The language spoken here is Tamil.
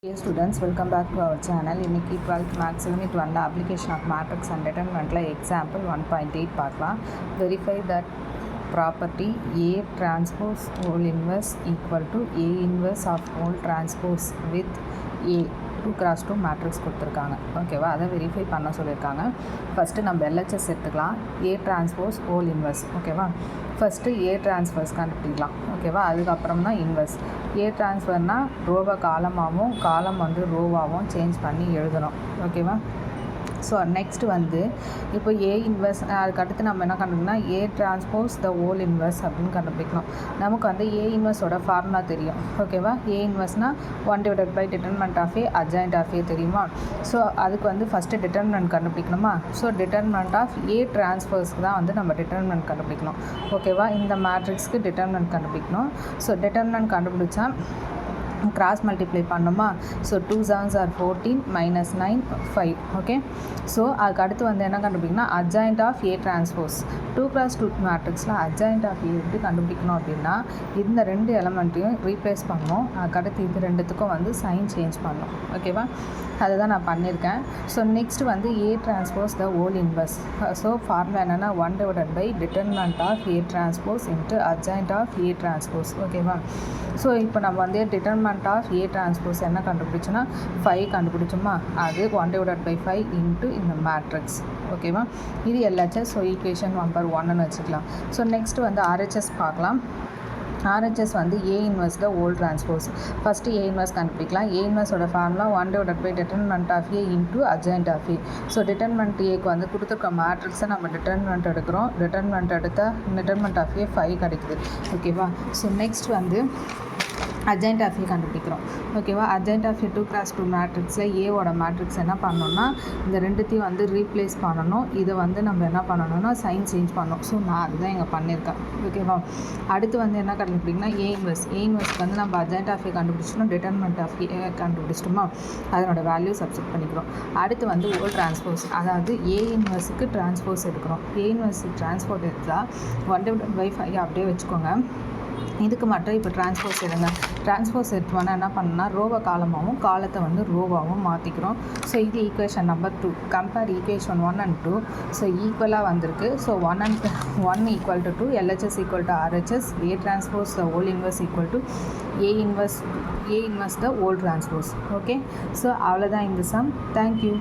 Hey students, welcome back to our channel. இன்னைக்கு 12th Maths Unit 1 application of matrix and determinant example 1.8 பார்க்கலாம். Verify that property A transpose whole inverse equal to A inverse of whole transpose with A 2x2 matrix கொடுத்துருக்காங்க. ஓகேவா, அதை வெரிஃபை பண்ண சொல்லியிருக்காங்க. ஃபஸ்ட்டு நம்ம LHS எடுத்துக்கலாம். A transpose whole inverse. ஓகேவா, ஃபஸ்ட்டு A டிரான்ஸ்ஃபர்ஸ் கண்டுபிடிக்கலாம். ஓகேவா, அதுக்கப்புறம் தான் இன்வெர்ஸ். A டிரான்ஸ்ஃபர்னால் ரோவை காலமாகவும் காலம் வந்து ரோவாகவும் சேஞ்ச் பண்ணி எழுதணும். ஓகேவா, ஸோ நெக்ஸ்ட் வந்து இப்போ ஏ இன்வெர்ஸ், அதுக்கடுத்து நம்ம என்ன கண்டுபிடிக்கணும்னா A transpose the whole inverse அப்படின்னு கண்டுபிடிக்கணும். நமக்கு வந்து ஏ இன்வெர்ஸோட ஃபார்முலா தெரியும். ஓகேவா, ஏ இன்வெர்ஸ்னால் 1// determinant of A adjoint of A தெரியுமா. ஸோ அதுக்கு வந்து ஃபஸ்ட்டு டிட்டர்மினன்ட் கண்டுபிடிக்கணுமா. ஸோ டிட்டர்மினன்ட் ஆஃப் ஏ டிரான்ஸ்பர்ஸ்க்கு தான் வந்து நம்ம டிட்டர்மினன்ட் கண்டுபிடிக்கணும். ஓகேவா, இந்த மேட்ரிக்ஸ்க்கு டிட்டர்மினன்ட் கண்டுபிடிக்கணும். ஸோ டிட்டர்மினன்ட் கண்டுபிடிச்சா கிராஸ் மல்டிப்ளை பண்ணோமா. So 2 7s are 14 -9 5. Okay, so அதுக்கு அடுத்து வந்து என்ன கண்டுபிடிக்கணும்னா adjoint of A transpose 2x2 மேட்ரிக்ஸில் அட்ஜாயிண்ட் ஆஃப் ஏ எப்படி கண்டுபிடிக்கணும் அப்படின்னா இந்த ரெண்டு எலமெண்ட்டையும் ரீப்ளேஸ் பண்ணணும். அதுக்கடுத்து இது ரெண்டுத்துக்கும் வந்து சைன் சேஞ்ச் பண்ணணும். ஓகேவா, அதுதான் நான் பண்ணியிருக்கேன். ஸோ நெக்ஸ்ட் வந்து A transpose the whole inverse. So formula என்னென்னா 1// determinant of A transpose into adjoint of A transpose. ஓகேவா, ஸோ இப்போ நம்ம வந்து டிட்டர்மினன்ட் ஆஃப் ஏ டிரான்ஸ்போஸ் என்ன கண்டுபிடிச்சோன்னா 5 கண்டுபிடிச்சோமா. அது 1/5 இன்ட்டு இந்த மேட்ரிக்ஸ். ஓகேவா, இது LHS. ஸோ ஈக்குவேஷன் நம்பர் 1ன்னு வச்சுக்கலாம். ஸோ நெக்ஸ்ட் வந்து RHS பார்க்கலாம். RHS வந்து A inverse the whole transpose. First A inverse கண்டுபிடிக்கலாம். ஏ இன்வெர்ஸோட formula 1// determinant of A into adjoint of A. So determinant ஏக்கு வந்து கொடுத்துருக்க மேட்ரிக்ஸை நம்ம டிட்டர்மினன்ட் எடுக்கிறோம். டிட்டர்மினன்ட் எடுத்தால் டிட்டர்மினன்ட் ஆஃப் ஏ 5 கிடைக்குது. ஓகேவா, ஸோ நெக்ஸ்ட் வந்து அட்ஜாயிண்ட் ஆஃப் ஏ கண்டுபிடிக்கிறோம். ஓகேவா, அட்ஜாயிண்ட் ஆஃப் ஏ 2x2 மேட்ரிக்ஸில் ஏவோட மேட்ரிக்ஸ் என்ன பண்ணணும்னா இந்த ரெண்டுத்தையும் வந்து ரீப்ளேஸ் பண்ணணும். இதை வந்து நம்ம என்ன பண்ணணும்னா சைன் சேஞ்ச் பண்ணணும். ஸோ நான் அதுதான் இங்கே பண்ணியிருக்கேன். ஓகேவா, அடுத்து வந்து என்ன கண்டுபிடிக்கணும்னா ஏ இன்வெர்ஸ். ஏ இன்வெர்ஸ்க்கு வந்து நம்ம அட்ஜாயிண்ட் ஆஃப் ஏ கண்டுபிடிச்சிட்டோம், டிட்டர்மினன்ட் ஆஃப் ஏ கண்டுபிடிச்சிட்டோமா, அதனோட வேல்யூ சப்ஸ்டிட் பண்ணிக்கிறோம். அடுத்து வந்து ஹோல் டிரான்ஸ்போஸ், அதாவது ஏ இன்வெர்ஸுக்கு டிரான்ஸ்போஸ் எடுக்கிறோம். ஏ இன்வெர்ஸுக்கு டிரான்ஸ்போர்ட் எடுத்தால் 1/5 அப்படியே வச்சுக்கோங்க. இதுக்கு மட்டும் இப்போ டிரான்ஸ்போஸ் எடுங்க. டிரான்ஸ்போஸ் எடுத்தோன்னா என்ன பண்ணணும்னா ரோவை காலமாகவும் காலத்தை வந்து ரோவாகவும் மாற்றிக்கிறோம். ஸோ இது equation number 2. Compare equation 1 and 2. So ஈக்குவலாக வந்திருக்கு. So 1 = 2, LHS = RHS, A transpose the whole inverse equal to A inverse the whole transpose. Okay, so அவ்வளோதான் இந்த சம். தேங்க்யூ.